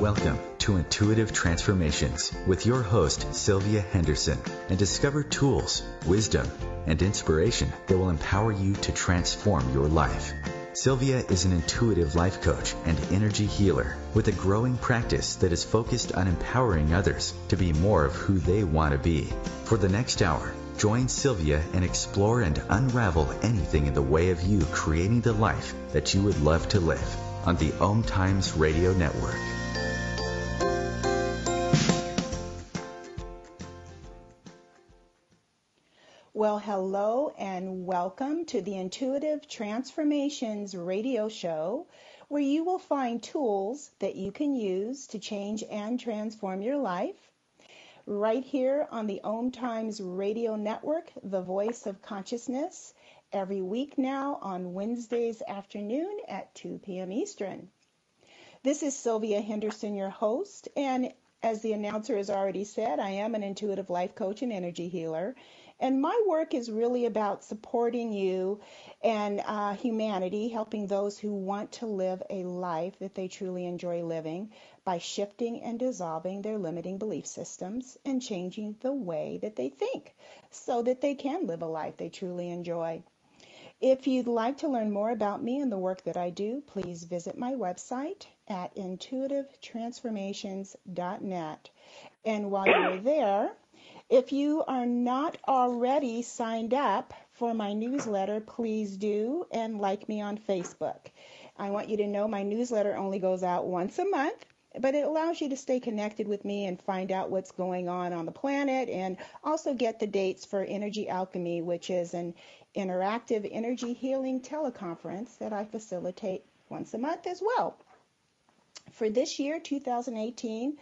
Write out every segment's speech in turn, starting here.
Welcome to Intuitive Transformations with your host, Sylvia Henderson, and discover tools, wisdom, and inspiration that will empower you to transform your life. Sylvia is an intuitive life coach and energy healer with a growing practice that is focused on empowering others to be more of who they want to be. For the next hour, join Sylvia and explore and unravel anything in the way of you creating the life that you would love to live on the OMTimes Radio Network. Well, hello and welcome to the Intuitive Transformations radio show, where you will find tools that you can use to change and transform your life. Right here on the OMTimes radio network, the voice of consciousness, every week now on Wednesdays afternoon at 2 p.m. Eastern. This is Sylvia Henderson, your host, and as the announcer has already said, I am an intuitive life coach and energy healer. And my work is really about supporting you and humanity, helping those who want to live a life that they truly enjoy living by shifting and dissolving their limiting belief systems and changing the way that they think so that they can live a life they truly enjoy. If you'd like to learn more about me and the work that I do, please visit my website at intuitivetransformations.net. And while you're there, if you are not already signed up for my newsletter, please do, and like me on Facebook. I want you to know my newsletter only goes out once a month, but it allows you to stay connected with me and find out what's going on the planet, and also get the dates for Energy Alchemy, which is an interactive energy healing teleconference that I facilitate once a month as well. For this year, 2018,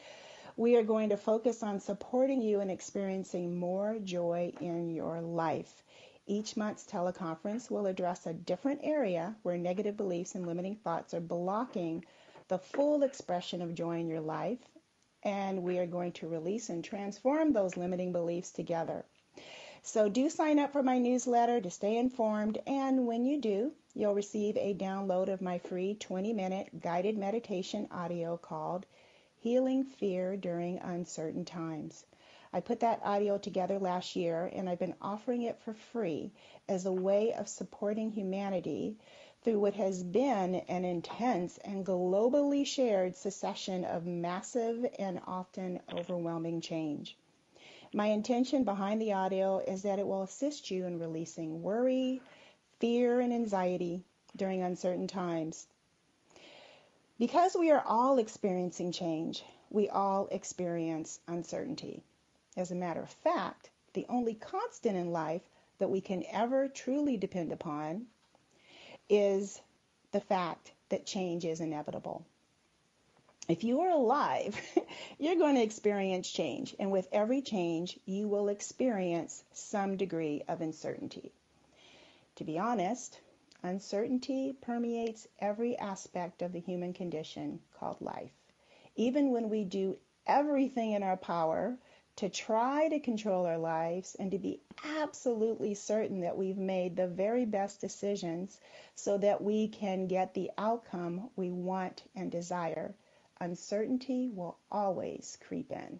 we are going to focus on supporting you in experiencing more joy in your life. Each month's teleconference will address a different area where negative beliefs and limiting thoughts are blocking the full expression of joy in your life, and we are going to release and transform those limiting beliefs together. So do sign up for my newsletter to stay informed, and when you do, you'll receive a download of my free 20-minute guided meditation audio called Healing Fear During Uncertain Times. I put that audio together last year, and I've been offering it for free as a way of supporting humanity through what has been an intense and globally shared succession of massive and often overwhelming change. My intention behind the audio is that it will assist you in releasing worry, fear, and anxiety during uncertain times. Because we are all experiencing change, we all experience uncertainty. As a matter of fact, the only constant in life that we can ever truly depend upon is the fact that change is inevitable. If you are alive, you're going to experience change, and with every change, you will experience some degree of uncertainty. To be honest, uncertainty permeates every aspect of the human condition called life. Even when we do everything in our power to try to control our lives and to be absolutely certain that we've made the very best decisions so that we can get the outcome we want and desire, uncertainty will always creep in.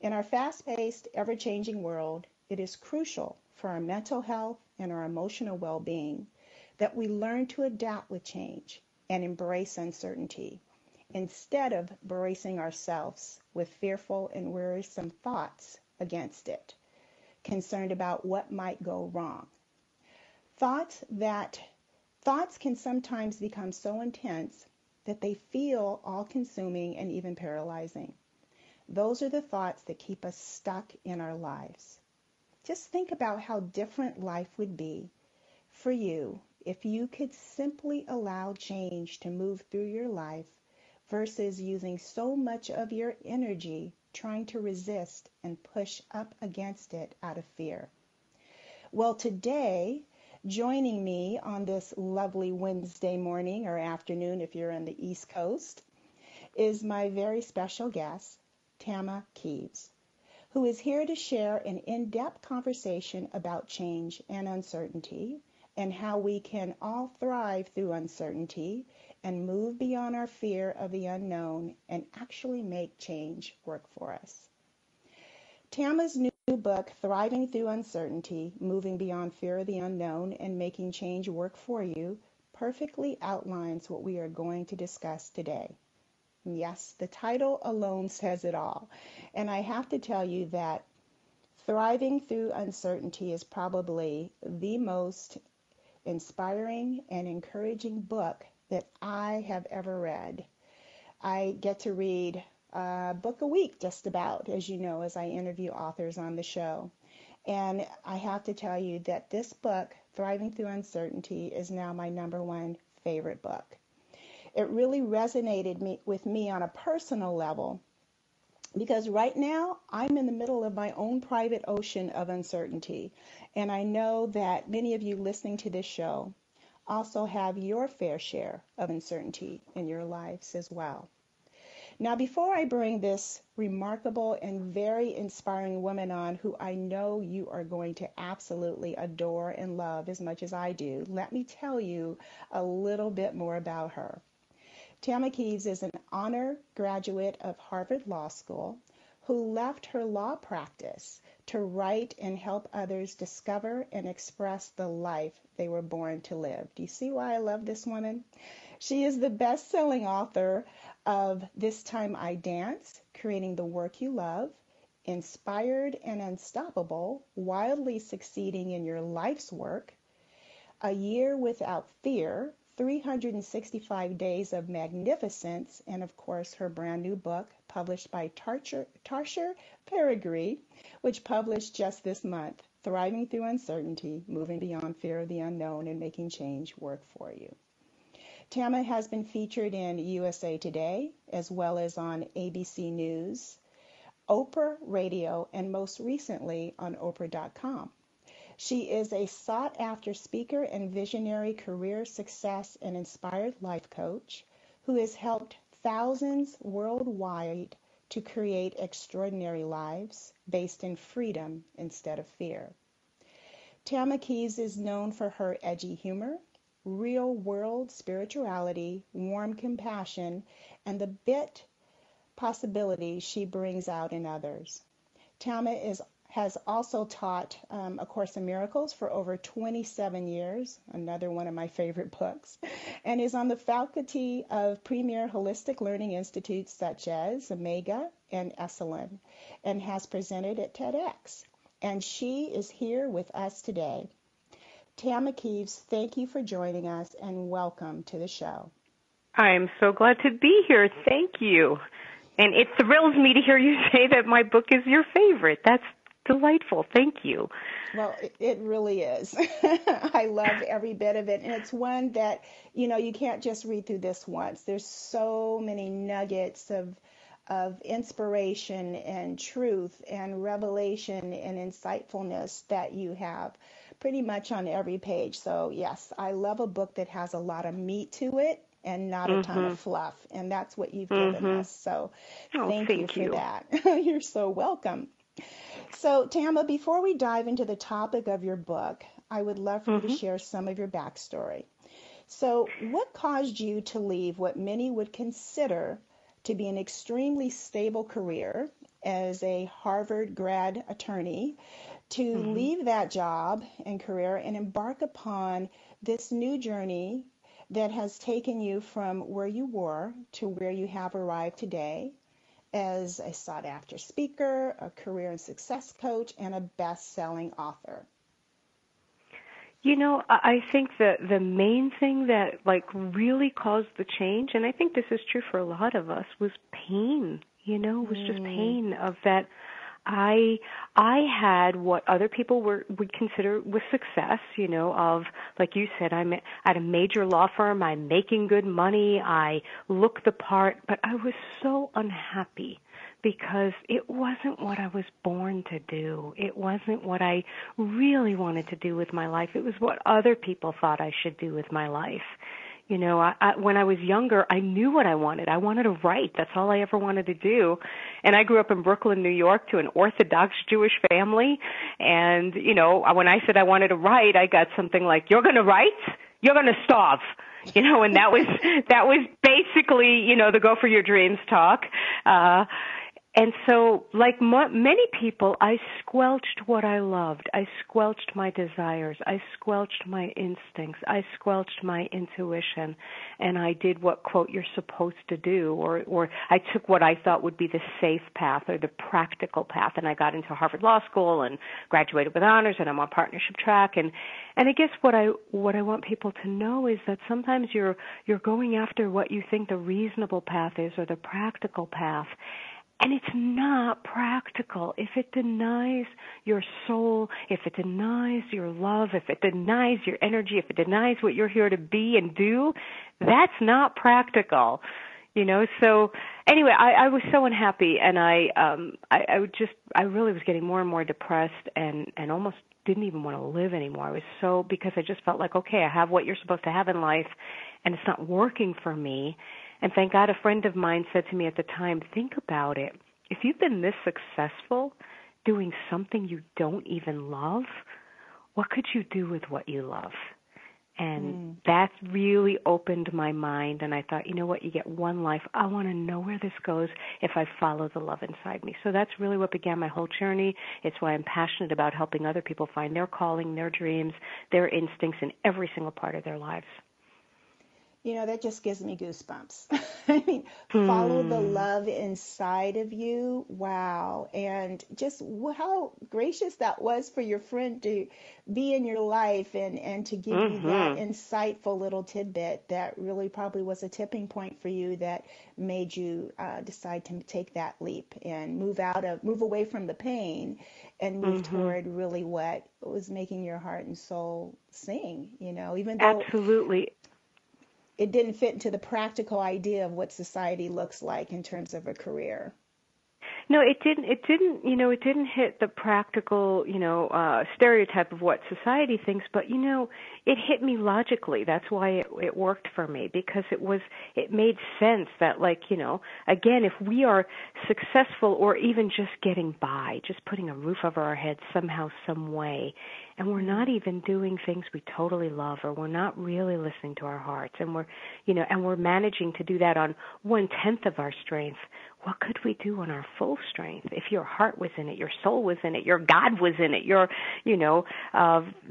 In our fast-paced, ever-changing world, it is crucial for our mental health and our emotional well-being that we learn to adapt with change and embrace uncertainty instead of bracing ourselves with fearful and wearisome thoughts against it, concerned about what might go wrong. Thoughts can sometimes become so intense that they feel all-consuming and even paralyzing. Those are the thoughts that keep us stuck in our lives. Just think about how different life would be for you if you could simply allow change to move through your life versus using so much of your energy trying to resist and push up against it out of fear. Well, today, joining me on this lovely Wednesday morning or afternoon if you're on the East Coast, is my very special guest, Tama Kieves, who is here to share an in-depth conversation about change and uncertainty, and how we can all thrive through uncertainty and move beyond our fear of the unknown and actually make change work for us. Tama's new book, Thriving Through Uncertainty, Moving Beyond Fear of the Unknown and Making Change Work for You, perfectly outlines what we are going to discuss today. Yes, the title alone says it all. And I have to tell you that Thriving Through Uncertainty is probably the most inspiring and encouraging book that I have ever read. I get to read a book a week just about, as you know, as I interview authors on the show. And I have to tell you that this book, Thriving Through Uncertainty, is now my number one favorite book. It really resonated with me on a personal level because right now I'm in the middle of my own private ocean of uncertainty. And I know that many of you listening to this show also have your fair share of uncertainty in your lives as well. Now, before I bring this remarkable and very inspiring woman on who I know you are going to absolutely adore and love as much as I do, let me tell you a little bit more about her. Tama Kieves is an honor graduate of Harvard Law School who left her law practice to write and help others discover and express the life they were born to live. Do you see why I love this woman? She is the best-selling author of This Time I Dance, Creating the Work You Love, Inspired and Unstoppable, Wildly Succeeding in Your Life's Work, A Year Without Fear, 365 Days of Magnificence, and of course her brand new book published by Tarsher Peregrine, which published just this month, Thriving Through Uncertainty, Moving Beyond Fear of the Unknown and Making Change Work for You. Tama has been featured in USA Today, as well as on ABC News, Oprah Radio, and most recently on Oprah.com. She is a sought-after speaker and visionary career success and inspired life coach who has helped thousands worldwide to create extraordinary lives based in freedom instead of fear. Tama Kieves is known for her edgy humor, real-world spirituality, warm compassion, and the bit possibility she brings out in others. Tama has also taught A Course in Miracles for over 27 years, another one of my favorite books, and is on the faculty of premier holistic learning institutes such as Omega and Esalen, and has presented at TEDx. And she is here with us today. Tama Kieves, thank you for joining us and welcome to the show. I'm so glad to be here. Thank you. And it thrills me to hear you say that my book is your favorite. That's delightful. Thank you. Well, it really is. I love every bit of it. And it's one that, you can't just read through this once. There's so many nuggets of inspiration and truth and revelation and insightfulness that you have pretty much on every page. So, yes, I love a book that has a lot of meat to it and not a ton of fluff. And that's what you've given us. So thank you for that. You're so welcome. So, Tama, before we dive into the topic of your book, I would love for you to share some of your backstory. So, what caused you to leave what many would consider to be an extremely stable career as a Harvard grad attorney to leave that job and career and embark upon this new journey that has taken you from where you were to where you have arrived today as a sought-after speaker, a career and success coach, and a best-selling author? I think that the main thing that really caused the change, and I think this is true for a lot of us, was pain. It was just pain of that. I had what other people would consider was success, of, like you said, I'm at a major law firm, I'm making good money, I look the part, but I was so unhappy because it wasn't what I was born to do. It wasn't what I really wanted to do with my life. It was what other people thought I should do with my life. When I was younger, I knew what I wanted. I wanted to write. That's all I ever wanted to do. And I grew up in Brooklyn, New York, to an Orthodox Jewish family. And, when I said I wanted to write, I got something like, "You're going to write? You're going to starve." And that was basically, the go for your dreams talk. And so, like many people, I squelched what I loved. I squelched my desires. I squelched my instincts. I squelched my intuition. And I did what, quote, you're supposed to do, or I took what I thought would be the safe path or the practical path. And I got into Harvard Law School and graduated with honors, and I'm on partnership track. And I guess what I want people to know is that sometimes you're going after what you think the reasonable path is or the practical path. And it's not practical. If it denies your soul, if it denies your love, if it denies your energy, if it denies what you're here to be and do, that's not practical. So anyway, I was so unhappy, and I really was getting more and more depressed and almost didn't even want to live anymore. Because I just felt like, okay, I have what you're supposed to have in life, and it's not working for me. And thank God a friend of mine said to me at the time, think about it. If you've been this successful doing something you don't even love, what could you do with what you love? And that really opened my mind, and I thought, you know what, you get one life. I want to know where this goes if I follow the love inside me. So that's really what began my whole journey. It's why I'm passionate about helping other people find their calling, their dreams, their instincts in every single part of their lives. That just gives me goosebumps. I mean, follow the love inside of you. Wow. And just how gracious that was for your friend to be in your life and to give you that insightful little tidbit that really probably was a tipping point for you that made you decide to take that leap and move away from the pain and move toward really what was making your heart and soul sing, even though absolutely it didn't fit into the practical idea of what society looks like in terms of a career. No, it didn't. It didn't hit the practical, stereotype of what society thinks. But it hit me logically. That's why it worked for me, because it made sense that, again, if we are successful or even just getting by, just putting a roof over our heads somehow, some way, and we're not even doing things we totally love, or we're not really listening to our hearts, and we're managing to do that on 1/10 of our strength. What could we do on our full strength? If your heart was in it, your soul was in it, your God was in it,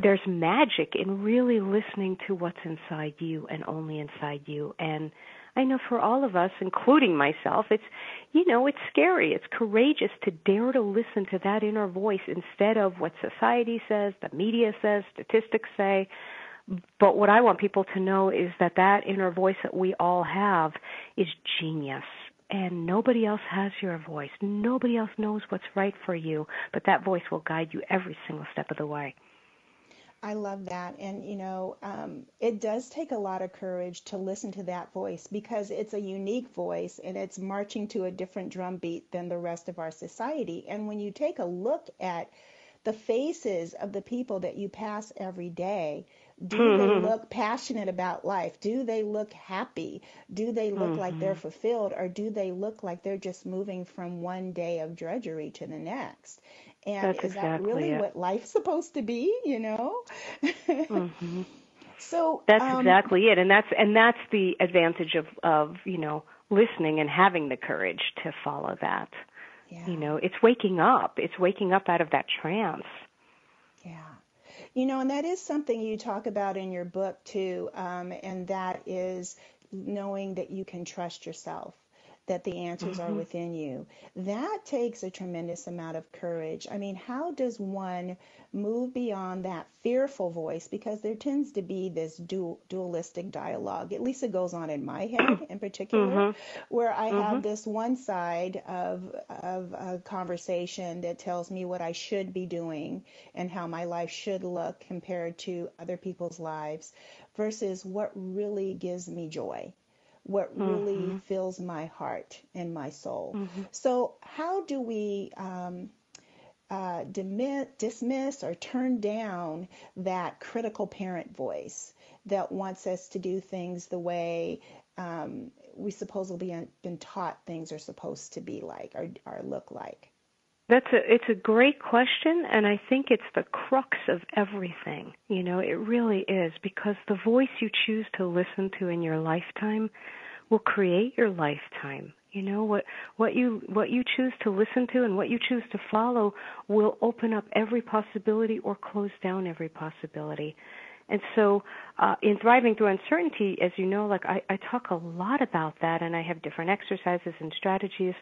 there's magic in really listening to what's inside you and only inside you. And I know for all of us, including myself, it's scary. It's courageous to dare to listen to that inner voice instead of what society says, the media says, statistics say. But what I want people to know is that inner voice that we all have is genius. And nobody else has your voice. Nobody else knows what's right for you, but that voice will guide you every single step of the way. I love that. And, it does take a lot of courage to listen to that voice, because it's a unique voice and it's marching to a different drum beat than the rest of our society. And when you take a look at the faces of the people that you pass every day, do they look passionate about life? Do they look happy? Do they look like they're fulfilled? Or do they look like they're just moving from one day of drudgery to the next? And That's is exactly that really what life's supposed to be, So that's exactly it. And that's the advantage of listening and having the courage to follow that. Yeah. It's waking up. It's waking up out of that trance. Yeah. And that is something you talk about in your book too, and that is knowing that you can trust yourself, that the answers are within you. That takes a tremendous amount of courage. I mean, how does one move beyond that fearful voice? Because there tends to be this dualistic dialogue. At least it goes on in my head in particular, where I have this one side of a conversation that tells me what I should be doing and how my life should look compared to other people's lives, versus what really gives me joy, what really fills my heart and my soul. So how do we dismiss or turn down that critical parent voice that wants us to do things the way we supposedly been taught things are supposed to be like or look like? It's a great question, and I think it's the crux of everything. It really is, because the voice you choose to listen to in your lifetime will create your lifetime. What you choose to listen to and what you choose to follow will open up every possibility or close down every possibility. And so in Thriving Through Uncertainty, as you know, I talk a lot about that, and I have different exercises and strategies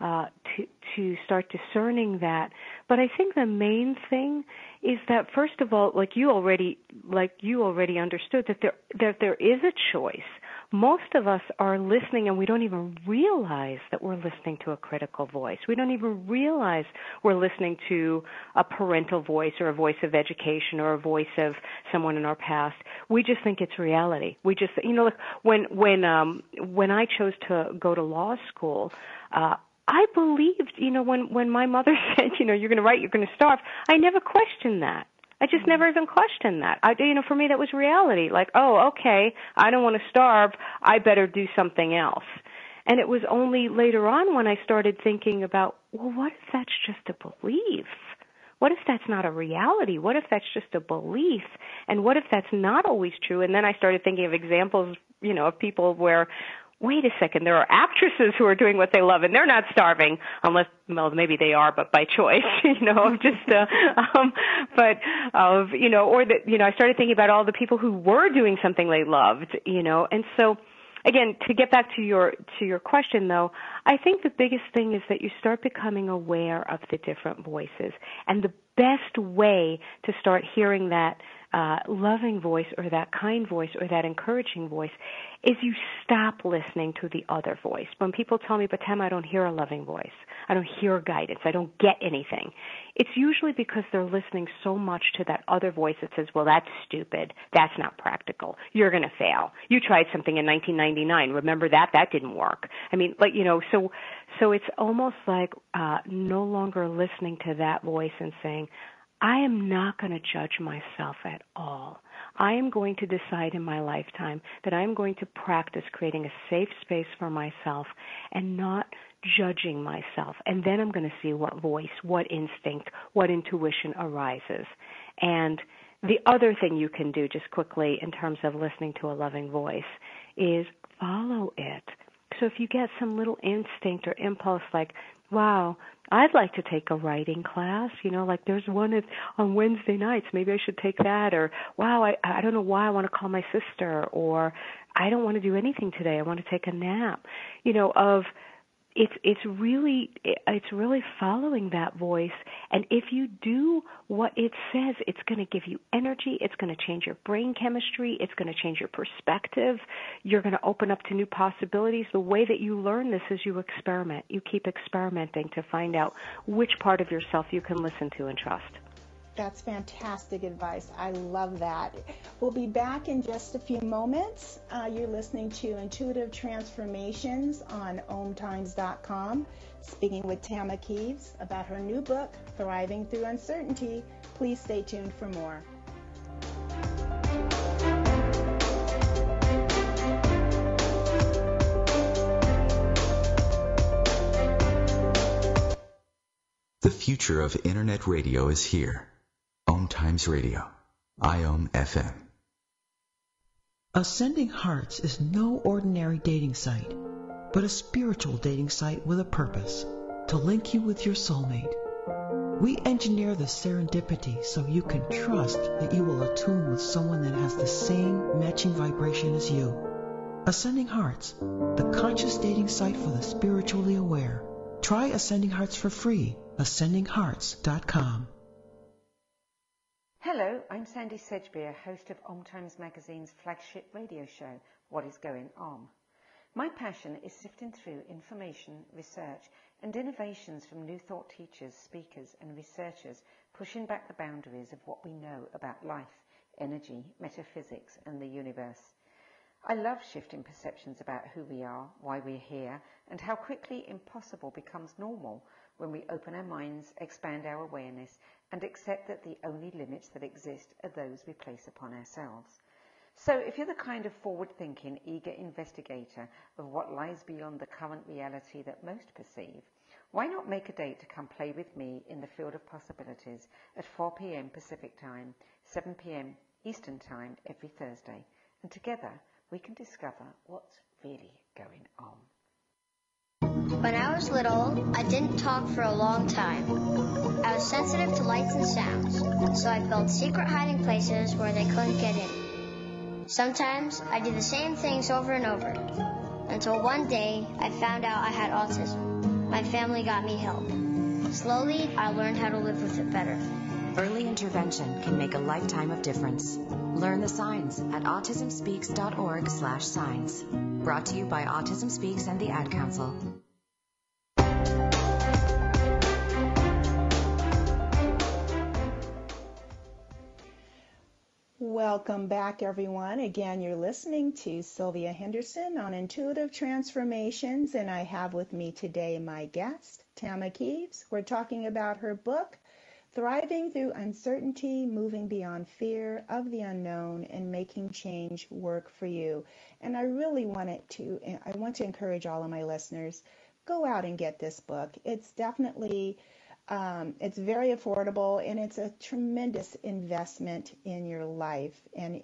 to start discerning that. But I think the main thing is that, first of all, like you already understood, that there is a choice. Most of us are listening, and we don't even realize that we're listening to a critical voice. We don't even realize we're listening to a parental voice or a voice of education or a voice of someone in our past. We just think it's reality. We just, like when I chose to go to law school, I believed, when my mother said, you're going to write, you're going to starve, I never questioned that. I just never even questioned that. For me, that was reality. Like, oh, okay, I don't want to starve. I better do something else. And it was only later on when I started thinking about, well, what if that's just a belief? What if that's not a reality? What if that's just a belief? And what if that's not always true? And then I started thinking of examples, of people where, wait a second, there are actresses who are doing what they love and they're not starving, unless, well, maybe they are, but by choice, I started thinking about all the people who were doing something they loved, and so, again, to get back to your question, though, I think the biggest thing is that you start becoming aware of the different voices, and the best way to start hearing that loving voice or that kind voice or that encouraging voice is you stop listening to the other voice. When people tell me, but Tama, I don't hear a loving voice, I don't hear guidance, I don't get anything, it's usually because they're listening so much to that other voice that says, well, that's stupid, that's not practical, you're going to fail, you tried something in 1999, remember that didn't work. So it's almost like no longer listening to that voice and saying, I am not going to judge myself at all. I am going to decide in my lifetime that I am going to practice creating a safe space for myself and not judging myself. And then I'm going to see what voice, what instinct, what intuition arises. And the other thing you can do just quickly in terms of listening to a loving voice is follow it. So if you get some little instinct or impulse like, wow, I'd like to take a writing class, like there's one on Wednesday nights, maybe I should take that, or wow, I don't know why I want to call my sister, or I don't want to do anything today, I want to take a nap, it's really following that voice, and if you do what it says, it's going to give you energy, it's going to change your brain chemistry, it's going to change your perspective, you're going to open up to new possibilities. The way that you learn this is you experiment. You keep experimenting to find out which part of yourself you can listen to and trust. That's fantastic advice. I love that. We'll be back in just a few moments. You're listening to Intuitive Transformations on OMTimes.com, speaking with Tama Kieves about her new book, Thriving Through Uncertainty. Please stay tuned for more. The future of Internet radio is here. OMTimes Radio, IOM FM. Ascending Hearts is no ordinary dating site, but a spiritual dating site with a purpose, to link you with your soulmate. We engineer the serendipity so you can trust that you will attune with someone that has the same matching vibration as you. Ascending Hearts, the conscious dating site for the spiritually aware. Try Ascending Hearts for free, ascendinghearts.com. Hello, I'm Sandy Sedgbeer, host of OMTimes Magazine's flagship radio show, What is Going On? My passion is sifting through information, research, and innovations from new thought teachers, speakers, and researchers, pushing back the boundaries of what we know about life, energy, metaphysics, and the universe. I love shifting perceptions about who we are, why we're here, and how quickly impossible becomes normal when we open our minds, expand our awareness, and accept that the only limits that exist are those we place upon ourselves. So if you're the kind of forward-thinking, eager investigator of what lies beyond the current reality that most perceive, why not make a date to come play with me in the field of possibilities at 4 p.m. Pacific Time, 7 p.m. Eastern Time every Thursday, and together we can discover what's really going on. When I was little, I didn't talk for a long time. I was sensitive to lights and sounds, so I built secret hiding places where they couldn't get in. Sometimes I did the same things over and over, until one day I found out I had autism. My family got me help. Slowly, I learned how to live with it better. Early intervention can make a lifetime of difference. Learn the signs at autismspeaks.org/signs. Brought to you by Autism Speaks and the Ad Council. Welcome back, everyone. Again, you're listening to Sylvia Henderson on Intuitive Transformations, and I have with me today my guest, Tama Kieves. We're talking about her book, Thriving Through Uncertainty, Moving Beyond Fear of the Unknown, and Making Change Work for You. And I want to encourage all of my listeners, go out and get this book. It's definitely it's very affordable, and it's a tremendous investment in your life and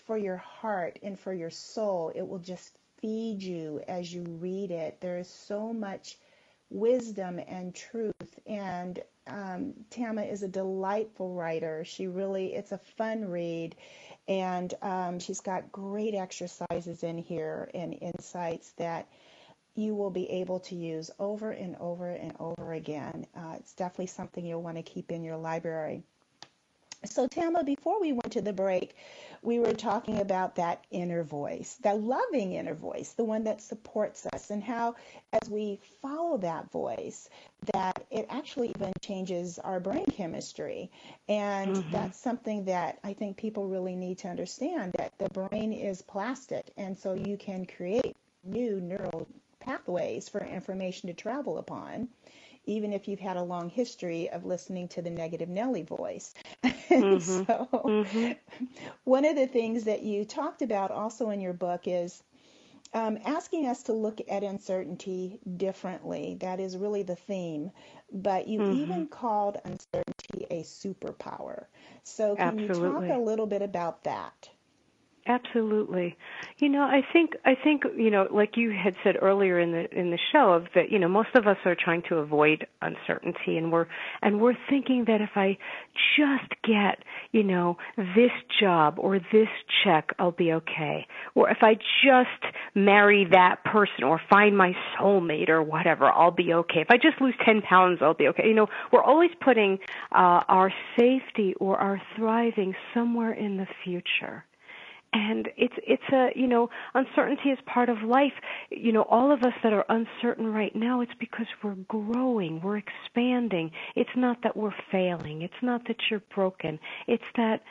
for your heart and for your soul. It will just feed you as you read it. There is so much wisdom and truth, and Tama is a delightful writer. It's a fun read, and she's got great exercises in here and insights that you will be able to use over and over and over again. It's definitely something you'll want to keep in your library. So Tama, before we went to the break, we were talking about that inner voice, the loving inner voice, the one that supports us, and how as we follow that voice, that it actually even changes our brain chemistry. And that's something that I think people really need to understand, that the brain is plastic, and so you can create new neural pathways for information to travel upon, even if you've had a long history of listening to the negative Nelly voice. One of the things that you talked about also in your book is asking us to look at uncertainty differently. That is really the theme. But you even called uncertainty a superpower. So can you talk a little bit about that? Absolutely. I think, like you had said earlier in the show, of that, most of us are trying to avoid uncertainty, and we're thinking that if I just get, this job or this check, I'll be okay. Or if I just marry that person or find my soulmate or whatever, I'll be okay. If I just lose 10 pounds, I'll be okay. We're always putting our safety or our thriving somewhere in the future. And it's uncertainty is part of life. All of us that are uncertain right now, it's because we're growing, we're expanding. It's not that we're failing. It's not that you're broken. It's that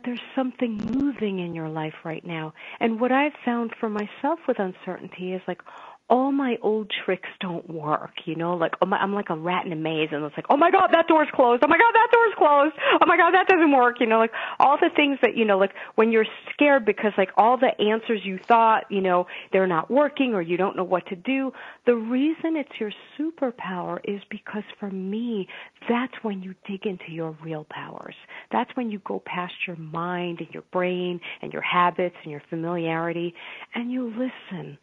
there's something moving in your life right now. And what I've found for myself with uncertainty is like, all my old tricks don't work, like I'm like a rat in a maze, and it's like, oh my God, that door's closed. Oh my God, that door's closed. Oh my God, that doesn't work. Like all the things that, like when you're scared because like all the answers you thought, they're not working or you don't know what to do. The reason it's your superpower is because for me, that's when you dig into your real powers. That's when you go past your mind and your brain and your habits and your familiarity, and you listen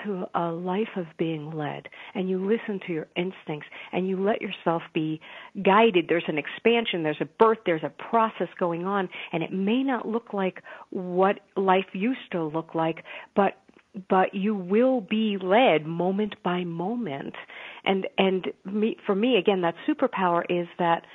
to a life of being led, and you listen to your instincts, and you let yourself be guided. There's an expansion, there's a birth, there's a process going on, and it may not look like what life used to look like, but you will be led moment by moment. And for me, again, that superpower is that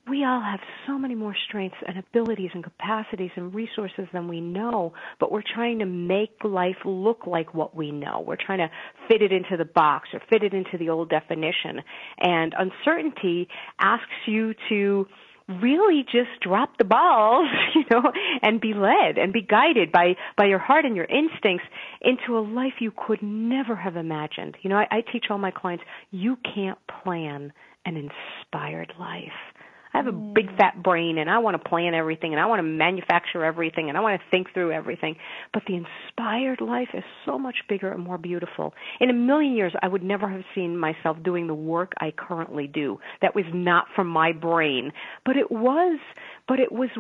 we all have so many more strengths and abilities and capacities and resources than we know, but we're trying to make life look like what we know. We're trying to fit it into the box or fit it into the old definition. And uncertainty asks you to really just drop the balls, and be led and be guided by your heart and your instincts into a life you could never have imagined. I teach all my clients, you can't plan an inspired life. I have a big fat brain, and I want to plan everything, and I want to manufacture everything, and I want to think through everything. But the inspired life is so much bigger and more beautiful. In a million years, I would never have seen myself doing the work I currently do. That was not from my brain. But it was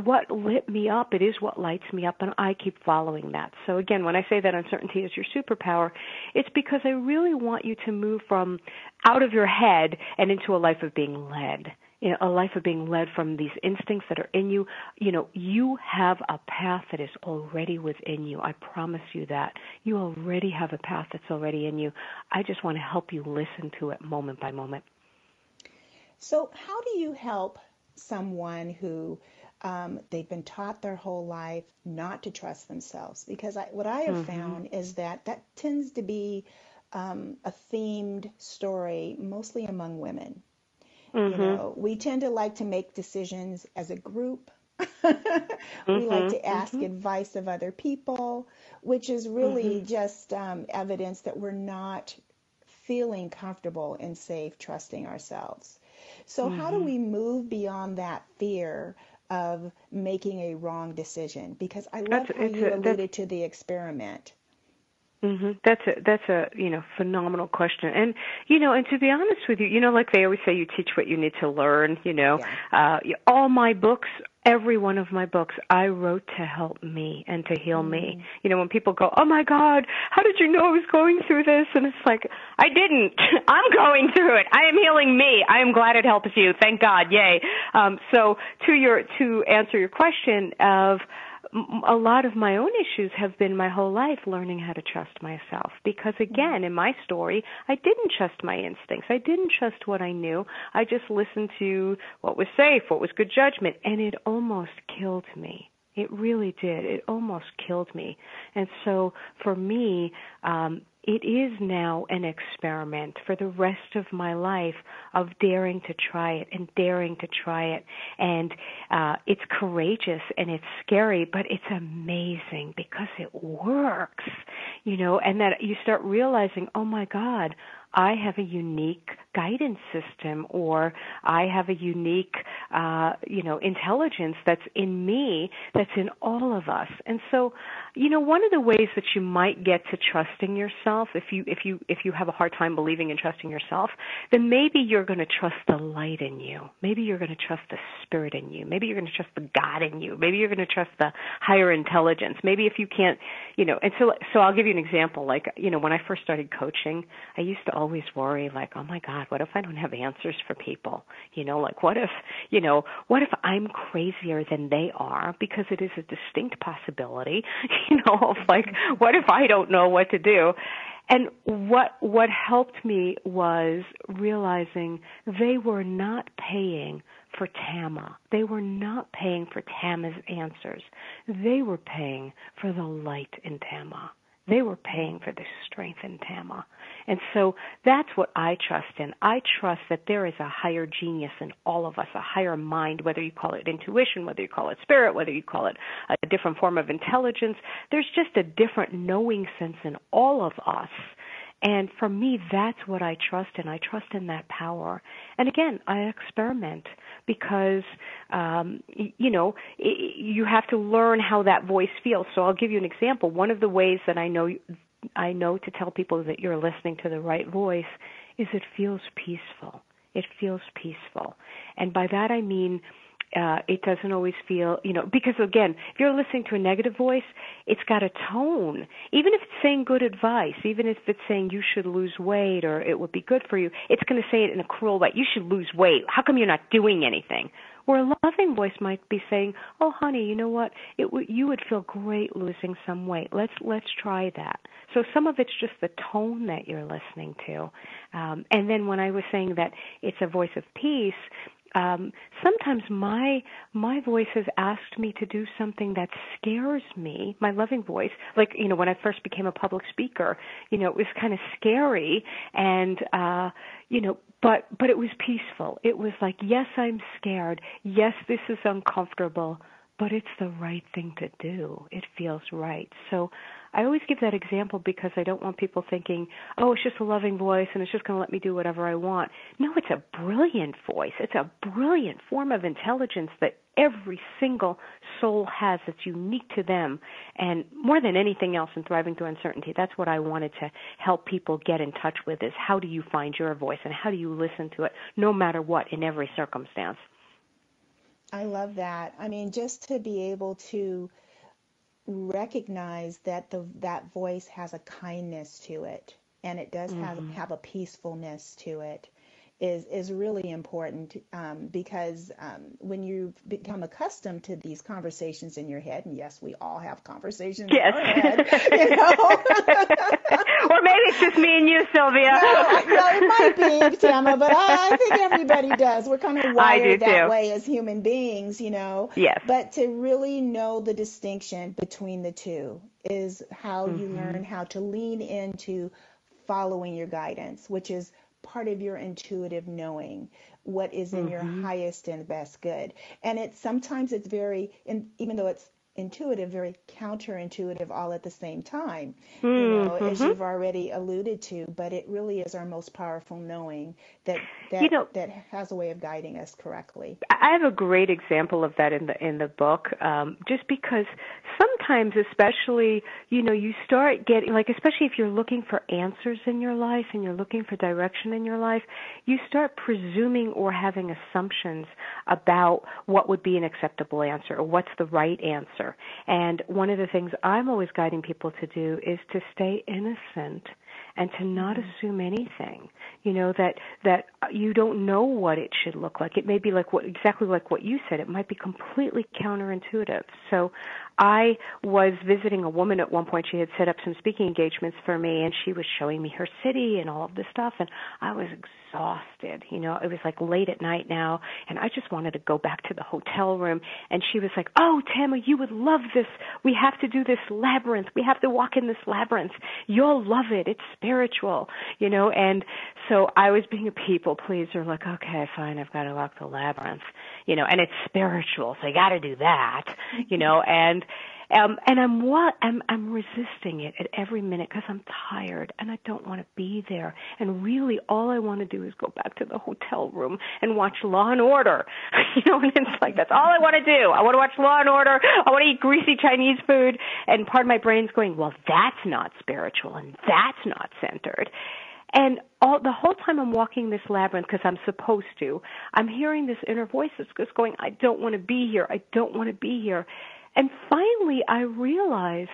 what lit me up. It is what lights me up, and I keep following that. So again, when I say that uncertainty is your superpower, it's because I really want you to move from out of your head and into a life of being led. A life of being led from these instincts that are in you. You have a path that is already within you. I promise you that. You already have a path that's already in you. I just want to help you listen to it moment by moment. So how do you help someone who they've been taught their whole life not to trust themselves? Because what I have found is that tends to be a themed story, mostly among women. We tend to like to make decisions as a group. We like to ask advice of other people, which is really just evidence that we're not feeling comfortable and safe trusting ourselves. So how do we move beyond that fear of making a wrong decision? Because I love how you alluded to the experiment. That's a phenomenal question. And and to be honest with you, like they always say, you teach what you need to learn. All my books, every one of my books, I wrote to help me and to heal me. When people go, oh my God, how did you know I was going through this? And it's like, I didn't. I'm going through it. I am healing me. I am glad it helps you. Thank God. Yay. So to answer your question of, a lot of my own issues have been my whole life learning how to trust myself. Because, again, in my story, I didn't trust my instincts. I didn't trust what I knew. I just listened to what was safe, what was good judgment, and it almost killed me. It really did. It almost killed me. And so for me, it is now an experiment for the rest of my life of daring to try it and daring to try it. And it's courageous and it's scary, but it's amazing because it works, and that you start realizing, oh my God, I have a unique guidance system, or I have a unique, intelligence that's in me, that's in all of us. And so, one of the ways that you might get to trusting yourself, if you have a hard time believing and trusting yourself, then maybe you're going to trust the light in you. Maybe you're going to trust the spirit in you. Maybe you're going to trust the God in you. Maybe you're going to trust the higher intelligence. Maybe if you can't, and so I'll give you an example. Like, when I first started coaching, I used to always worry, like, oh my God, what if I don't have answers for people? Like what if I'm crazier than they are? Because it is a distinct possibility, of like, what if I don't know what to do? And what helped me was realizing they were not paying for Tama. They were not paying for Tama's answers. They were paying for the light in Tama. They were paying for the strength in Tama. And so that's what I trust in. I trust that there is a higher genius in all of us, a higher mind, whether you call it intuition, whether you call it spirit, whether you call it a different form of intelligence. There's just a different knowing sense in all of us. And for me, that's what I trust in. I trust in that power. And again, I experiment because, you have to learn how that voice feels. So I'll give you an example. One of the ways that I know to tell people that you're listening to the right voice is it feels peaceful. It feels peaceful. And by that I mean it doesn't always feel, because again, if you're listening to a negative voice, it's got a tone. Even if it's saying good advice, even if it's saying you should lose weight or it would be good for you, it's going to say it in a cruel way. You should lose weight. How come you're not doing anything? Where a loving voice might be saying, oh, honey, you know what? You would feel great losing some weight. Let's try that. So some of it's just the tone that you're listening to. And then when I was saying that it's a voice of peace, sometimes my voice has asked me to do something that scares me, my loving voice. Like, when I first became a public speaker, it was kind of scary. And, But it was peaceful. It was like, yes, I'm scared. Yes, this is uncomfortable, but it's the right thing to do. It feels right. So I always give that example because I don't want people thinking, oh, it's just a loving voice and it's just going to let me do whatever I want. No, it's a brilliant voice. It's a brilliant form of intelligence that every single soul has that's unique to them. And more than anything else in Thriving Through Uncertainty, that's what I wanted to help people get in touch with, is how do you find your voice and how do you listen to it no matter what, in every circumstance. I love that. I mean, just to be able to recognize that that voice has a kindness to it, and it does have a peacefulness to it, is really important, because when you become accustomed to these conversations in your head, and yes, we all have conversations in our head, you know. Or maybe it's just me and you, Sylvia. No, it might be, Tama, but I think everybody does. We're kind of wired that way as human beings, you know. Yes. But to really know the distinction between the two is how you learn how to lean into following your guidance, which is part of your intuitive knowing what is in your highest and best good. And sometimes it's very, even though it's intuitive, very counterintuitive all at the same time, you know, as you've already alluded to. But it really is our most powerful knowing that has a way of guiding us correctly. I have a great example of that in the book, just because sometimes, especially, you know, you start getting, like, especially if you're looking for answers in your life and you're looking for direction in your life, you start presuming or having assumptions about what would be an acceptable answer or what's the right answer. And one of the things I'm always guiding people to do is to stay innocent and to not assume anything, you know, that you don't know what it should look like. It may be exactly like what you said. It might be completely counterintuitive. So I was visiting a woman at one point. She had set up some speaking engagements for me, and she was showing me her city and all of this stuff, and I was exhausted. You know, it was like late at night now, and I just wanted to go back to the hotel room. And she was like, oh, Tama, you would love this. We have to do this labyrinth. We have to walk in this labyrinth. You'll love it. It's spiritual, you know. And so I was being a people pleaser, like, okay, fine, I've got to walk the labyrinth, you know, and it's spiritual, so I got to do that, you know. And I'm resisting it at every minute because I'm tired and I don't want to be there. And really, all I want to do is go back to the hotel room and watch Law and Order. You know, and it's like, that's all I want to do. I want to watch Law and Order. I want to eat greasy Chinese food. And part of my brain's going, well, that's not spiritual and that's not centered. And the whole time I'm walking this labyrinth, because I'm supposed to, I'm hearing this inner voice that's just going, I don't want to be here. I don't want to be here. And finally, I realized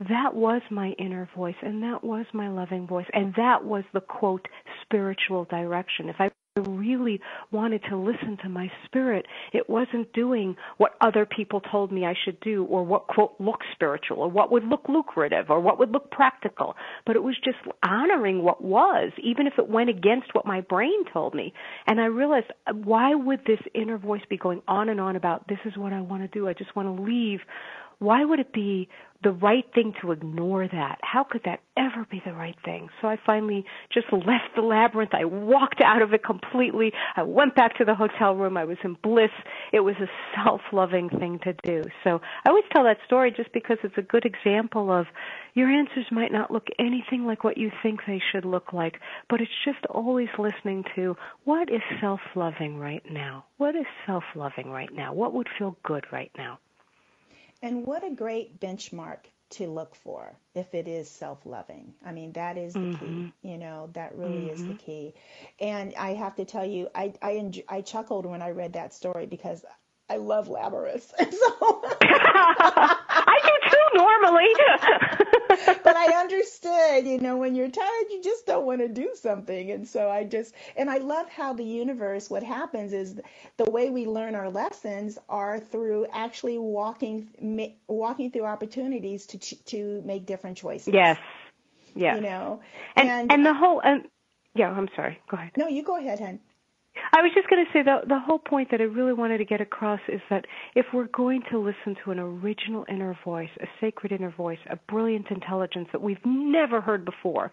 that was my inner voice, and that was my loving voice, and that was the, quote, spiritual direction. If I really wanted to listen to my spirit, it wasn't doing what other people told me I should do, or what, quote, looked spiritual, or what would look lucrative, or what would look practical, but it was just honoring what was, even if it went against what my brain told me. And I realized, why would this inner voice be going on and on about, this is what I want to do, I just want to leave? Why would it be the right thing to ignore that? How could that ever be the right thing? So I finally just left the labyrinth. I walked out of it completely. I went back to the hotel room. I was in bliss. It was a self-loving thing to do. So I always tell that story just because it's a good example of your answers might not look anything like what you think they should look like, but it's just always listening to, what is self-loving right now? What is self-loving right now? What would feel good right now? And what a great benchmark to look for if it is self-loving. I mean, that is the key, you know, that really is the key. And I have to tell you, I chuckled when I read that story because I love labyrinths. So I do too normally. But I understood, you know, when you're tired, you just don't want to do something. And so I love how the universe, what happens is the way we learn our lessons are through actually walking through opportunities to make different choices. Yes. Yeah. You know, and the whole, yeah, I'm sorry. Go ahead. No, you go ahead, hon. I was just going to say the whole point that I really wanted to get across is that if we're going to listen to an original inner voice, a sacred inner voice, a brilliant intelligence that we've never heard before,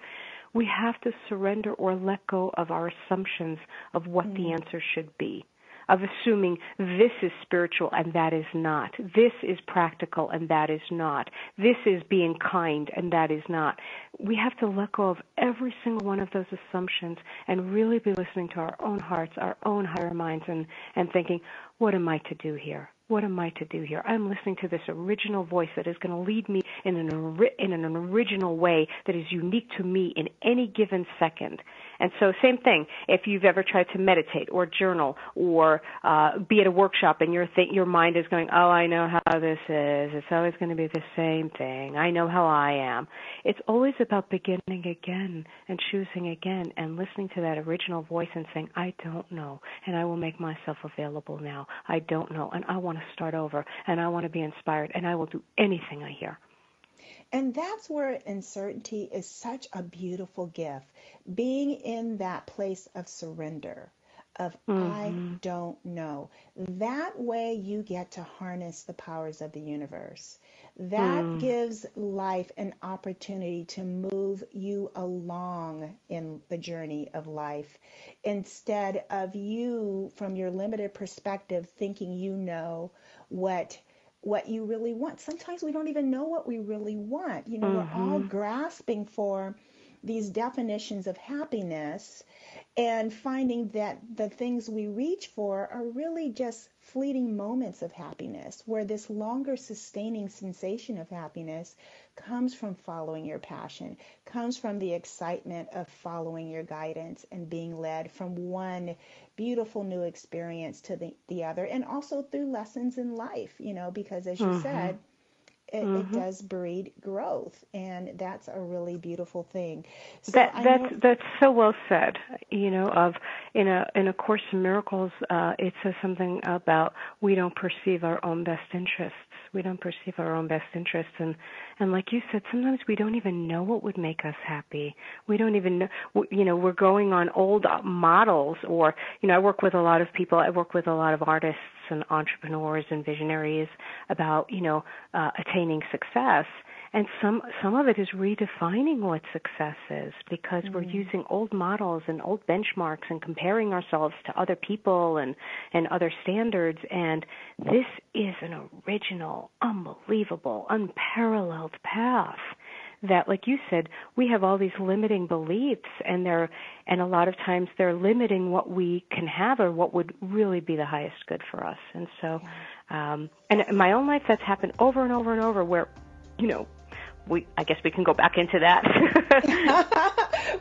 We have to surrender or let go of our assumptions of what the answer should be, of assuming this is spiritual and that is not. This is practical and that is not. This is being kind and that is not. We have to let go of every single one of those assumptions and really be listening to our own hearts, our own higher minds, and thinking, what am I to do here? What am I to do here? I'm listening to this original voice that is going to lead me in an original way that is unique to me in any given second. And so same thing, if you've ever tried to meditate or journal or be at a workshop and your mind is going, oh, I know how this is. It's always going to be the same thing. I know how I am. It's always about beginning again and choosing again and listening to that original voice and saying, I don't know, and I will make myself available now. I don't know, and I want to start over, and I want to be inspired, and I will do anything I hear. And that's where uncertainty is such a beautiful gift. Being in that place of surrender, of I don't know. That way you get to harness the powers of the universe. That gives life an opportunity to move you along in the journey of life, instead of you, from your limited perspective, thinking you know what you really want. Sometimes we don't even know what we really want. You know, we're all grasping for these definitions of happiness and finding that the things we reach for are really just fleeting moments of happiness, where this longer sustaining sensation of happiness comes from following your passion, comes from the excitement of following your guidance and being led from one beautiful new experience to the other, and also through lessons in life, you know, because as you said, it does breed growth, and that's a really beautiful thing. So that's so well said. You know, in a Course in Miracles, it says something about we don't perceive our own best interests. We don't perceive our own best interests, and like you said, sometimes we don't even know what would make us happy. We don't even know. You know, we're going on old models, or you know, I work with a lot of people. I work with a lot of artists and entrepreneurs and visionaries about, you know, attaining success. And some of it is redefining what success is, because we're using old models and old benchmarks and comparing ourselves to other people and other standards. And this is an original, unbelievable, unparalleled path that, like you said, we have all these limiting beliefs, and a lot of times they're limiting what we can have or what would really be the highest good for us. And so, and in my own life, that's happened over and over and over, where, you know, I guess we can go back into that.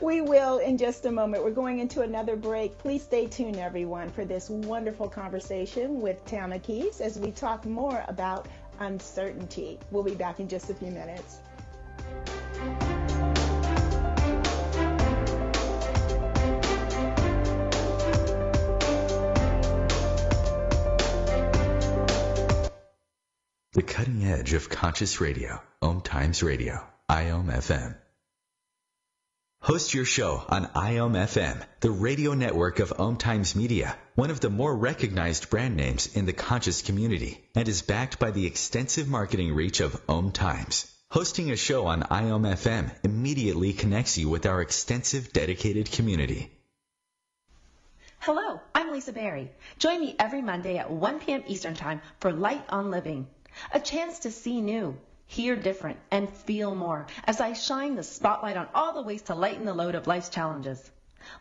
We will in just a moment. We're going into another break. Please stay tuned, everyone, for this wonderful conversation with Tama Kieves as we talk more about uncertainty. We'll be back in just a few minutes. The cutting edge of conscious radio, OMTimes Radio, IOM FM. Host your show on IOM FM, the radio network of OMTimes Media, one of the more recognized brand names in the conscious community, and is backed by the extensive marketing reach of OMTimes. Hosting a show on IOM FM immediately connects you with our extensive dedicated community. Hello, I'm Lisa Berry. Join me every Monday at 1 p.m. Eastern Time for Light on Living, a chance to see new, hear different, and feel more as I shine the spotlight on all the ways to lighten the load of life's challenges.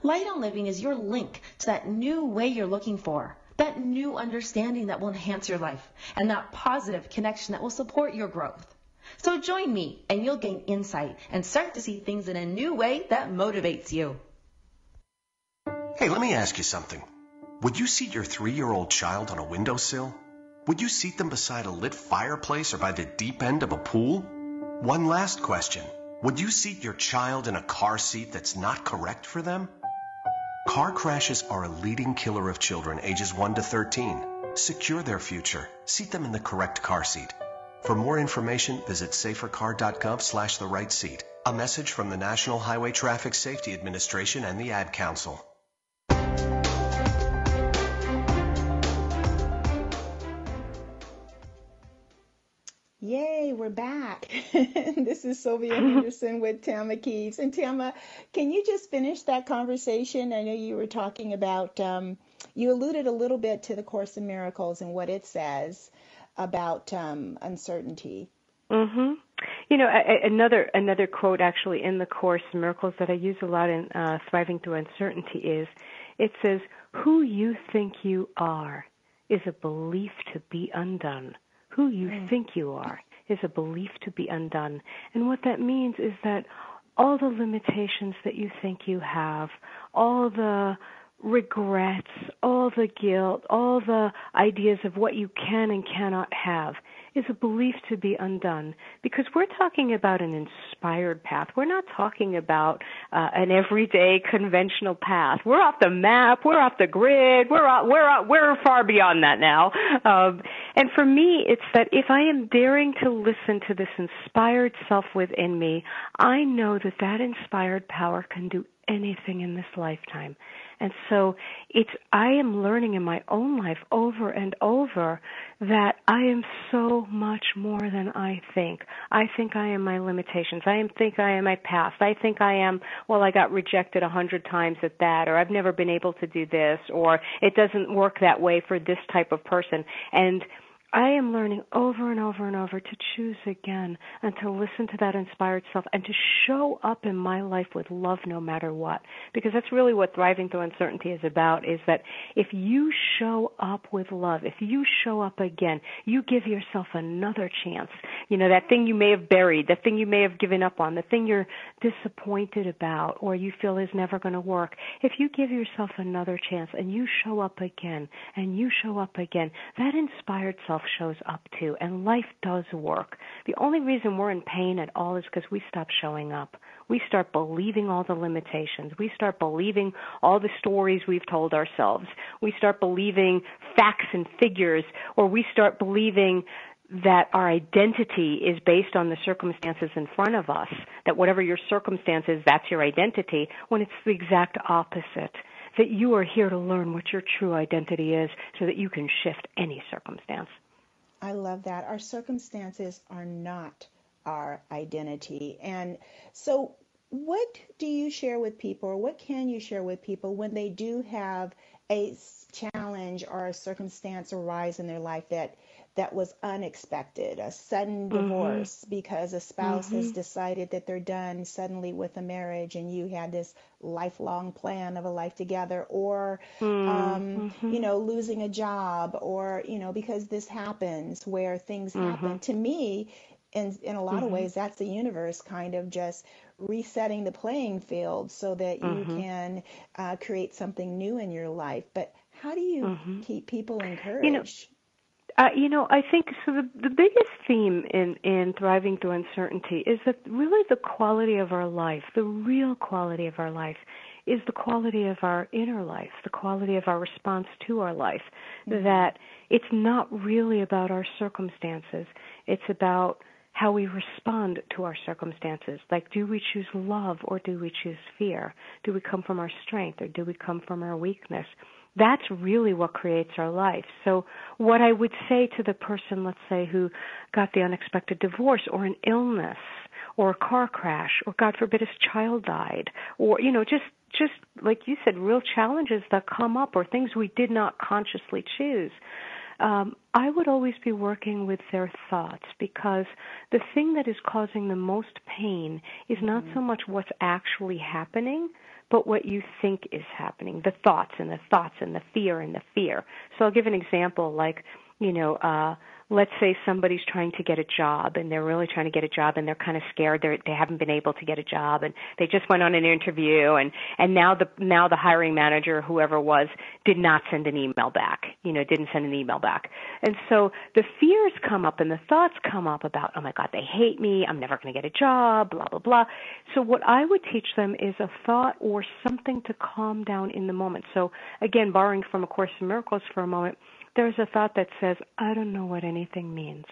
Light on Living is your link to that new way you're looking for, that new understanding that will enhance your life, and that positive connection that will support your growth. So join me and you'll gain insight and start to see things in a new way that motivates you. Hey, let me ask you something. Would you seat your 3-year-old child on a windowsill? Would you seat them beside a lit fireplace or by the deep end of a pool? One last question. Would you seat your child in a car seat that's not correct for them? Car crashes are a leading killer of children ages 1 to 13. Secure their future. Seat them in the correct car seat. For more information, visit safercar.gov/the right seat. A message from the National Highway Traffic Safety Administration and the Ad Council. Yay, we're back. This is Sylvia Henderson with Tama Kieves. And Tama, can you just finish that conversation? I know you were talking about, you alluded a little bit to the Course in Miracles and what it says about uncertainty. Mm-hmm. Another quote actually in the Course in Miracles that I use a lot in Thriving Through Uncertainty is, it says, who you think you are is a belief to be undone. Who you think you are is a belief to be undone. And what that means is that all the limitations that you think you have, all the regrets, all the guilt, all the ideas of what you can and cannot have is a belief to be undone, because we're talking about an inspired path. We're not talking about an everyday conventional path. We're off the map. We're off the grid. We're far beyond that now. And for me, it's that if I am daring to listen to this inspired self within me, I know that that inspired power can do anything in this lifetime. And so I am learning in my own life over and over that I am so much more than I think. I think I am my limitations. I think I am my past. I think I am, I got rejected 100 times at that, or I've never been able to do this, or it doesn't work that way for this type of person. And I am learning over and over and over to choose again and to listen to that inspired self and to show up in my life with love no matter what. Because that's really what Thriving Through Uncertainty is about, is that if you show up with love, if you show up again, you give yourself another chance. That thing you may have buried, that thing you may have given up on, the thing you're disappointed about or you feel is never going to work. If you give yourself another chance and you show up again and you show up again, that inspired self shows up too, and life does work. The only reason we're in pain at all is because we stop showing up. We start believing all the limitations. We start believing all the stories we've told ourselves. We start believing facts and figures, or we start believing that our identity is based on the circumstances in front of us, that whatever your circumstance is, that's your identity, when it's the exact opposite. That you are here to learn what your true identity is so that you can shift any circumstance. I love that. Our circumstances are not our identity. And so what do you share with people, or what can you share with people when they do have a challenge or a circumstance arise in their life that was unexpected, a sudden divorce because a spouse has decided that they're done suddenly with a marriage and you had this lifelong plan of a life together, or, losing a job, or, because this happens where things happen. To me, in a lot of ways, that's the universe kind of just resetting the playing field so that you can create something new in your life. But how do you keep people encouraged? I think so. The biggest theme in Thriving Through Uncertainty is that really the quality of our life, the real quality of our life, is the quality of our inner life, the quality of our response to our life. That it's not really about our circumstances. It's about how we respond to our circumstances. Like, do we choose love or do we choose fear? Do we come from our strength or do we come from our weakness? That's really what creates our life. So what I would say to the person, let's say, who got the unexpected divorce or an illness or a car crash or, God forbid, his child died, or, just like you said, real challenges that come up or things we did not consciously choose, I would always be working with their thoughts, because the thing that is causing the most pain is not so much what's actually happening, but what you think is happening, the thoughts and the thoughts and the fear and the fear. So I'll give an example, like, let's say somebody's trying to get a job and they're really trying to get a job and they're kind of scared they haven't been able to get a job and they just went on an interview and now the hiring manager, whoever it was, did not send an email back, didn't send an email back. And so the fears come up and the thoughts come up about, oh my God, they hate me, I'm never going to get a job, blah, blah, blah. So what I would teach them is a thought or something to calm down in the moment. So again, borrowing from A Course in Miracles for a moment, there's a thought that says, I don't know what anything means.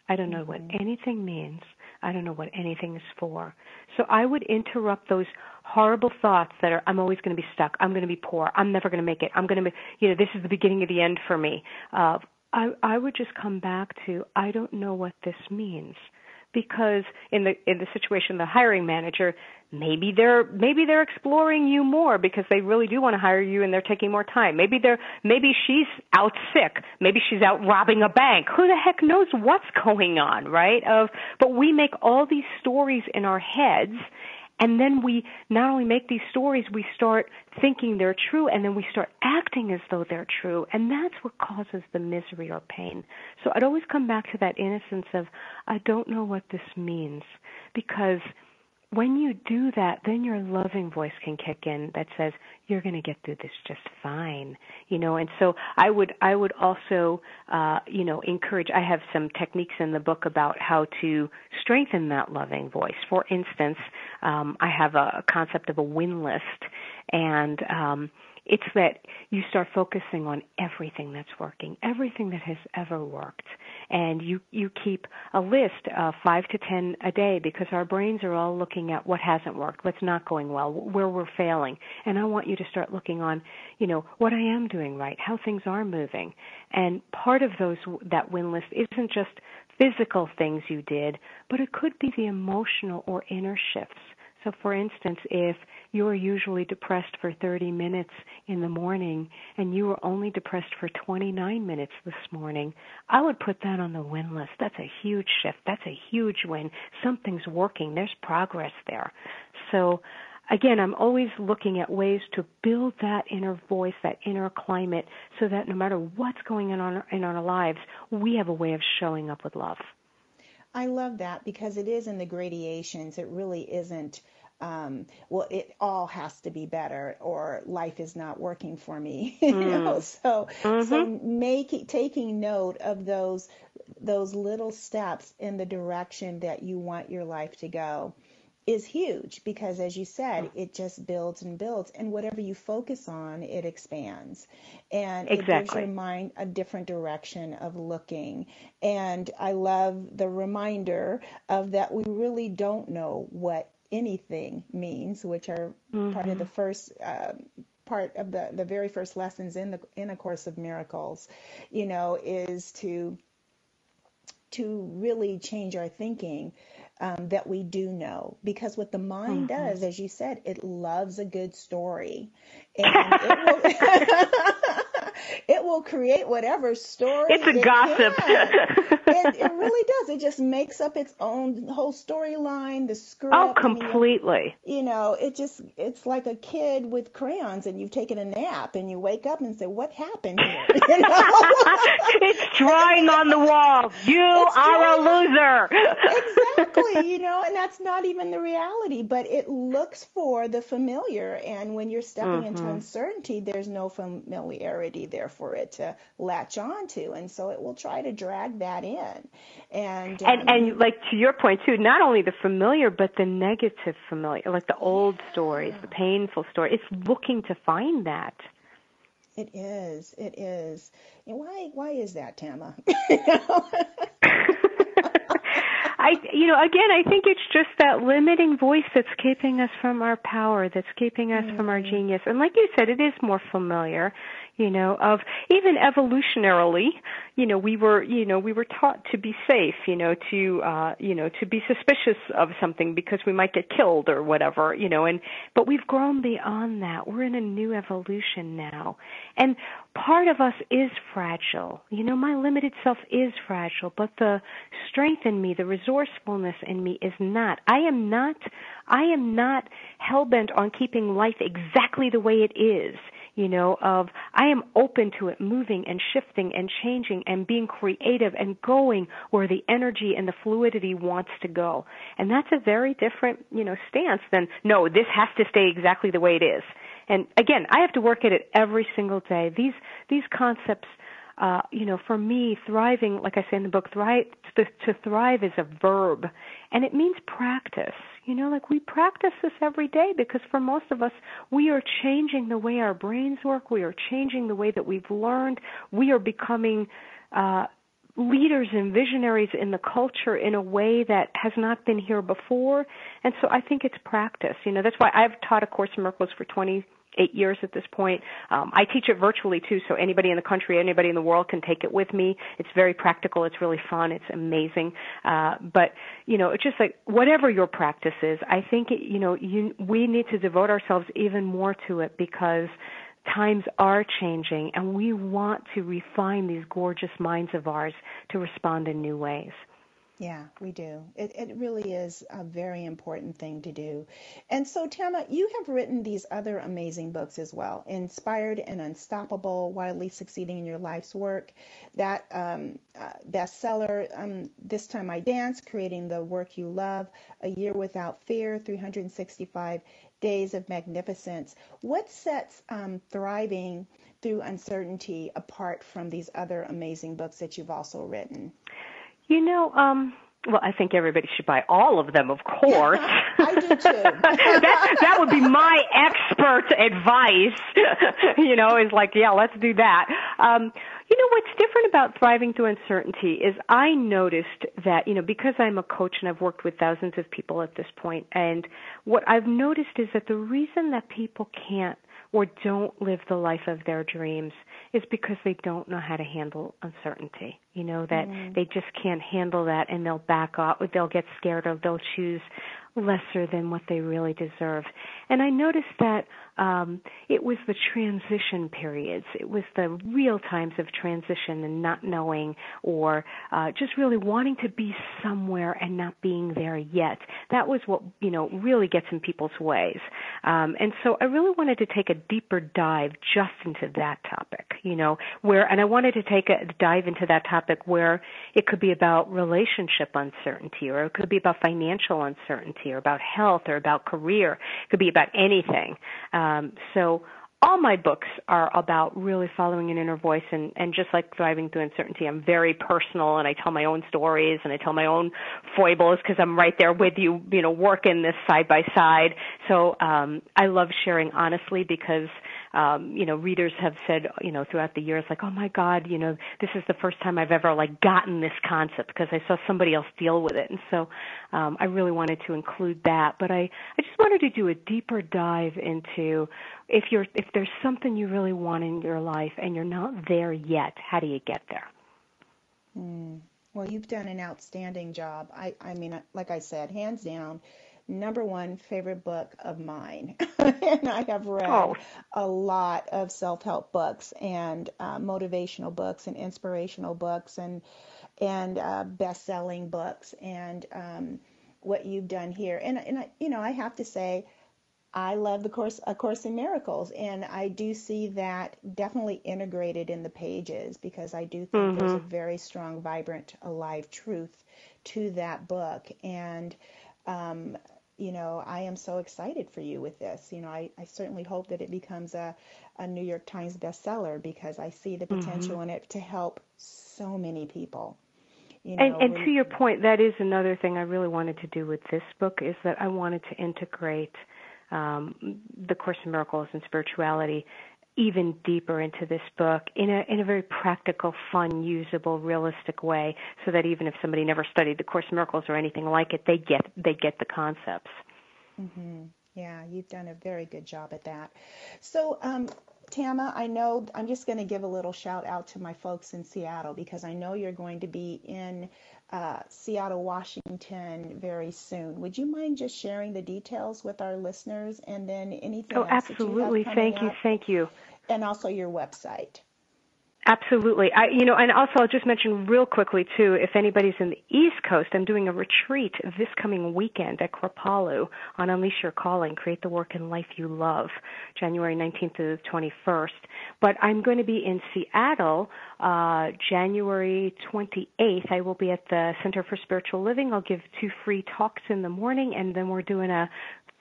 I don't know what anything means. I don't know what anything is for. So I would interrupt those horrible thoughts that are, I'm always going to be stuck. I'm going to be poor. I'm never going to make it. I'm going to be, this is the beginning of the end for me. I would just come back to, I don't know what this means. Because in the situation, the hiring manager, maybe they're exploring you more because they really do want to hire you and they're taking more time. Maybe she's out sick. Maybe she's out robbing a bank. Who the heck knows what's going on, right? But we make all these stories in our heads. And then we not only make these stories, we start thinking they're true, and then we start acting as though they're true, and that's what causes the misery or pain. So I'd always come back to that innocence of, I don't know what this means, because when you do that, then your loving voice can kick in that says, you're going to get through this just fine, and so I would also, encourage, I have some techniques in the book about how to strengthen that loving voice. For instance, I have a concept of a win list, and it's that you start focusing on everything that's working, everything that has ever worked. And you keep a list of 5 to 10 a day because our brains are all looking at what hasn't worked, what's not going well, where we're failing. And I want you to start looking on, what I am doing right, how things are moving. And part of that win list isn't just physical things you did, but it could be the emotional or inner shifts. So, for instance, if you're usually depressed for 30 minutes in the morning and you were only depressed for 29 minutes this morning, I would put that on the win list. That's a huge shift. That's a huge win. Something's working. There's progress there. So, again, I'm always looking at ways to build that inner voice, that inner climate, so that no matter what's going on in our lives, we have a way of showing up with love. I love that because it is in the gradations. It really isn't, it all has to be better or life is not working for me. So taking note of those little steps in the direction that you want your life to go is huge because, as you said, it just builds and builds. And whatever you focus on, it expands. And it gives your mind a different direction of looking. And I love the reminder of that we really don't know what anything means, which are part of the first part of the very first lessons in A Course of Miracles, is to really change our thinking. That we do know, because what the mind does, as you said, it loves a good story, and it will create whatever story. It's a gossip. It really does. It just makes up its own whole storyline, the script. Oh, completely. It's like a kid with crayons, and you've taken a nap, and you wake up and say, "What happened here?" It's drawing on the wall. You are a loser. Exactly. And that's not even the reality, but it looks for the familiar. And when you're stepping into uncertainty, there's no familiarity there for it to latch on to. And so it will try to drag that in. And like to your point too, not only the familiar, but the negative familiar, like the old stories, the painful story. It's looking to find that. It is. And why is that, Tama? I think it's just that limiting voice that's keeping us from our power, that's keeping us from our genius. And like you said, it is more familiar, of even evolutionarily, we were taught to be safe, to be suspicious of something because we might get killed or whatever, but we've grown beyond that. We're in a new evolution now. And part of us is fragile. My limited self is fragile, but the strength in me, the resourcefulness in me is not. I am not hell-bent on keeping life exactly the way it is. I am open to it moving and shifting and changing and being creative and going where the energy and the fluidity wants to go. And that's a very different, stance than, no, this has to stay exactly the way it is. And again, I have to work at it every single day. These concepts, for me, thriving, like I say in the book, to thrive is a verb, and it means practice. We practice this every day because for most of us, we are changing the way our brains work. We are changing the way that we've learned. We are becoming leaders and visionaries in the culture in a way that has not been here before. And so I think it's practice. That's why I've taught A Course in Miracles for 28 8 years at this point. I teach it virtually too, so anybody in the country, anybody in the world can take it with me. It's very practical. It's really fun. It's amazing. But, it's just like whatever your practice is, I think, we need to devote ourselves even more to it because times are changing and we want to refine these gorgeous minds of ours to respond in new ways. Yeah, we do. It really is a very important thing to do. And so, Tama, you have written these other amazing books as well, Inspired and Unstoppable, Wildly Succeeding in Your Life's Work, that bestseller, This Time I Dance, Creating the Work You Love, A Year Without Fear, 365 Days of Magnificence. What sets Thriving Through Uncertainty apart from these other amazing books that you've also written? Well, I think everybody should buy all of them, of course. I do too. that would be my expert advice, is like, yeah, let's do that. What's different about Thriving Through Uncertainty is I noticed that, because I'm a coach and I've worked with thousands of people at this point, and what I've noticed is that the reason that people can't or don't live the life of their dreams is because they don't know how to handle uncertainty. That they just can't handle that and they'll back off, or they'll get scared, or they'll choose lesser than what they really deserve. And I noticed that it was the transition periods. It was the real times of transition and not knowing, or just really wanting to be somewhere and not being there yet. That was what, really gets in people's ways. And so I really wanted to take a deeper dive just into that topic, and I wanted to take a dive into that topic where it could be about relationship uncertainty, or it could be about financial uncertainty, or about health, or about career. It could be about anything. So all my books are about really following an inner voice, and just like Thriving Through Uncertainty, I'm very personal, and I tell my own stories, and I tell my own foibles because I'm right there with you, working this side by side. So I love sharing honestly because, readers have said, throughout the years, like, oh my God, this is the first time I've ever gotten this concept because I saw somebody else deal with it. And so I really wanted to include that. But I just wanted to do a deeper dive into if there's something you really want in your life and you're not there yet, how do you get there? Well, you've done an outstanding job. I mean, like I said, hands down, number one favorite book of mine. And I have read a lot of self-help books and motivational books and inspirational books and best-selling books, and what you've done here. And I have to say, I love A Course in Miracles, and I do see that definitely integrated in the pages because I do think there's a very strong, vibrant, alive truth to that book. And I am so excited for you with this. I certainly hope that it becomes a New York Times bestseller because I see the potential in it to help so many people. And to your point, that is another thing I really wanted to do with this book, is that I wanted to integrate the Course in Miracles and spirituality even deeper into this book in a very practical, fun, usable, realistic way, so that even if somebody never studied the Course in Miracles or anything like it, they get the concepts. Yeah, you've done a very good job at that. So, Tama, I know I'm just going to give a little shout out to my folks in Seattle because I know you're going to be in Seattle, Washington very soon. Would you mind just sharing the details with our listeners, and then anything else absolutely. that you have coming up? Thank you. And also your website. Absolutely. And also I'll just mention real quickly, too, if anybody's in the East Coast, I'm doing a retreat this coming weekend at Kripalu on Unleash Your Calling, Create the Work and Life You Love, January 19th to the 21st. But I'm going to be in Seattle January 28th. I will be at the Center for Spiritual Living. I'll give 2 free talks in the morning, and then we're doing a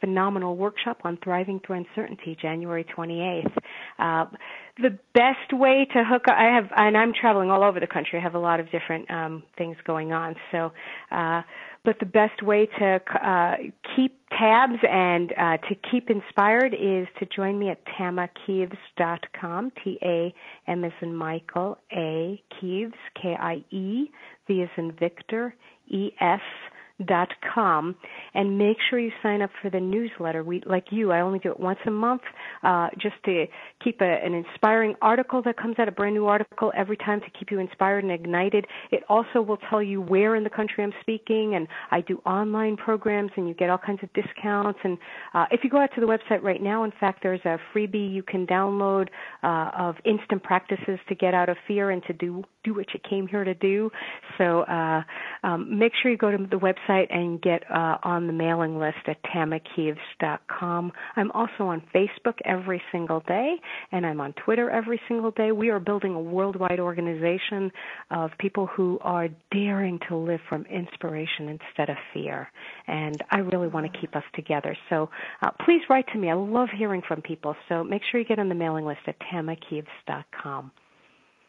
phenomenal workshop on Thriving Through Uncertainty, January 28th. The best way to hook up, and I'm traveling all over the country. I have a lot of different things going on. So, but the best way to keep tabs and to keep inspired is to join me at tamakieves.com, T-A-M as in Michael, A, Kieves, K-I-E, V as in Victor, E-S, and make sure you sign up for the newsletter. I only do it once a month, just to keep an inspiring article that comes out, a brand new article every time to keep you inspired and ignited. It also will tell you where in the country I'm speaking, and I do online programs, and you get all kinds of discounts. And if you go out to the website right now, in fact, there's a freebie you can download of instant practices to get out of fear and to do what you came here to do. So make sure you go to the website and get on the mailing list at tamakieves.com. I'm also on Facebook every single day, and I'm on Twitter every single day. We are building a worldwide organization of people who are daring to live from inspiration instead of fear, and I really want to keep us together. So please write to me. I love hearing from people, so make sure you get on the mailing list at tamakieves.com.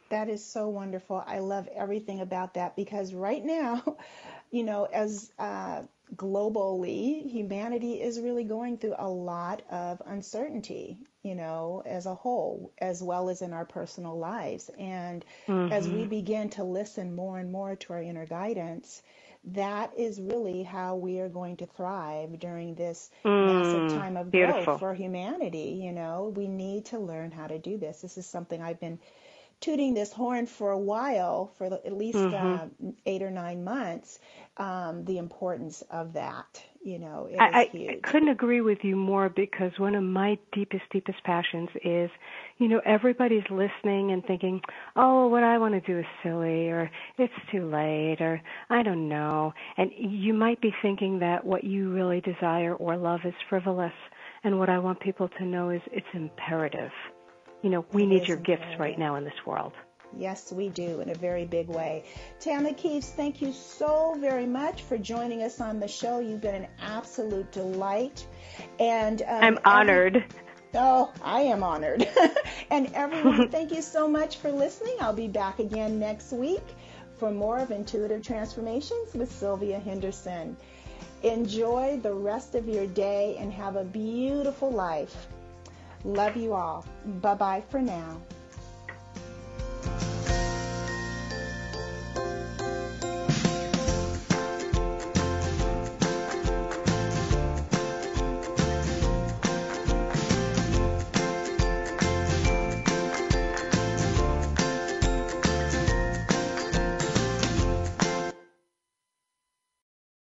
That is so wonderful. I love everything about that, because right now, as globally, humanity is really going through a lot of uncertainty, as a whole, as well as in our personal lives. And as we begin to listen more and more to our inner guidance, that is really how we are going to thrive during this massive time of growth for humanity. We need to learn how to do this. This is something I've been tooting this horn for a while, for at least 8 or 9 months, the importance of that. It is huge. I couldn't agree with you more, because one of my deepest passions is, everybody's listening and thinking, oh, what I want to do is silly, or it's too late, or I don't know. And you might be thinking that what you really desire or love is frivolous. And what I want people to know is it's imperative. We need your gifts right now in this world. Yes, we do, in a very big way. Tama Kieves, thank you so very much for joining us on the show. You've been an absolute delight. And I'm honored. I am honored. And everyone, thank you so much for listening. I'll be back again next week for more of Intuitive Transformations with Sylvia Henderson. Enjoy the rest of your day and have a beautiful life. Love you all. Bye-bye for now.